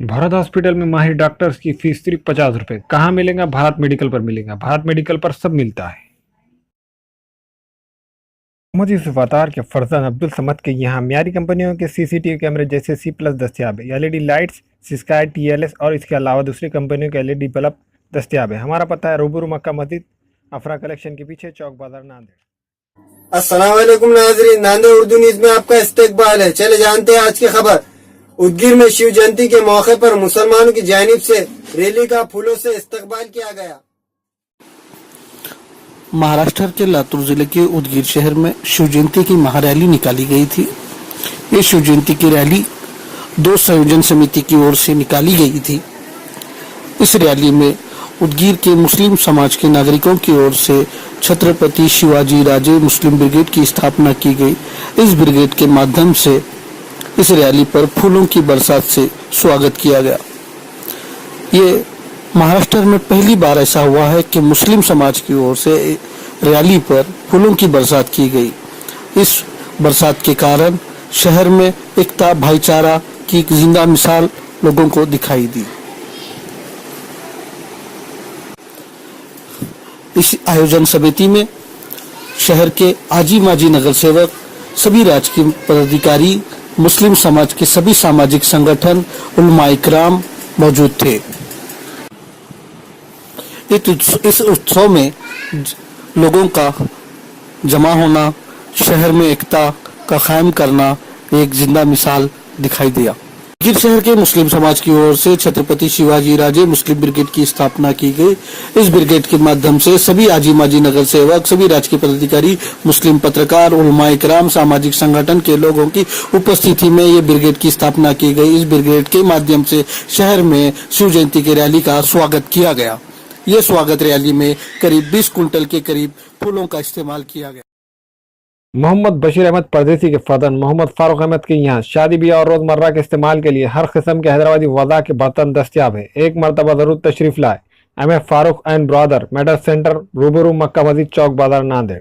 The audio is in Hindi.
भारत हॉस्पिटल में माहिर डॉक्टर्स की फीस सिर्फ 50 रुपए। कहाँ मिलेगा? भारत मेडिकल पर मिलेगा। भारत मेडिकल पर सब मिलता है। मोहम्मद यूसुफ अतार के फरजान अब्दुल समद के यहाँ म्यारी कंपनियों के सीसीटीवी कैमरे जैसे C+ दस्तियाब है। एलईडी लाइट्स, सिस्काई, TLS और इसके अलावा दूसरी कंपनियों के एलईडी बल्ब दस्तियाब है। हमारा पता है रूबरू मक्का मस्जिद, अफरा कलेक्शन के पीछे, चौक बाजार, नांदेड़। अस्सलाम वालेकुम नाजरीन, नांदेड़ उर्दू न्यूज में आपका इस्तकबाल है। चले जानते हैं आज की खबर। उदगीर में शिव जयंती के मौके पर मुसलमानों की जानिब से रैली का फूलों से इस्तकबाल किया गया। महाराष्ट्र के लातूर जिले के उदगीर शहर में शिव जयंती की महारैली निकाली गई थी। ये शिव जयंती की रैली दो संयोजन समिति की ओर से निकाली गई थी। इस रैली में उदगीर के मुस्लिम समाज के नागरिकों की ओर से छत्रपति शिवाजी राजे मुस्लिम ब्रिगेड की स्थापना की गई। इस ब्रिगेड के माध्यम से इस रैली पर फूलों की बरसात से स्वागत किया गया। ये महाराष्ट्र में पहली बार ऐसा हुआ है कि मुस्लिम समाज की ओर से रैली पर फूलों की बरसात की गई। इस बरसात के कारण शहर में एकता, भाईचारा की एक जिंदा मिसाल लोगों को दिखाई दी। इस आयोजन समिति में शहर के आजी माजी नगर सेवक, सभी राजकीय पदाधिकारी, मुस्लिम समाज के सभी सामाजिक संगठन, उलमाए किराम मौजूद थे। इस उत्सव में लोगों का जमा होना, शहर में एकता का कायम करना एक जिंदा मिसाल दिखाई दिया। गिर शहर के मुस्लिम समाज की ओर से छत्रपति शिवाजी राजे मुस्लिम ब्रिगेड की स्थापना की गई। इस ब्रिगेड के माध्यम से सभी आजी माजी नगर सेवक, सभी राजकीय पदाधिकारी, मुस्लिम पत्रकार, उलमाए किराम, सामाजिक संगठन के लोगों की उपस्थिति में ये ब्रिगेड की स्थापना की गई। इस ब्रिगेड के माध्यम से शहर में शिव जयंती की रैली का स्वागत किया गया। ये स्वागत रैली में करीब 20 कुंटल के करीब फूलों का इस्तेमाल किया गया। मोहम्मद बशीर अहमद परदेसी के फदन मोहम्मद फारूक अहमद के यहाँ शादी ब्याह और रोजमर्रा के इस्तेमाल के लिए हर किस्म के हैदराबादी वज़ा के बर्तन दस्तियाब है। एक मरतबा जरूर तशरीफ लाए। MF Farooq and brother medal centre, रूबरू मक्का मस्जिद, चौक बाजार, नांदेड़।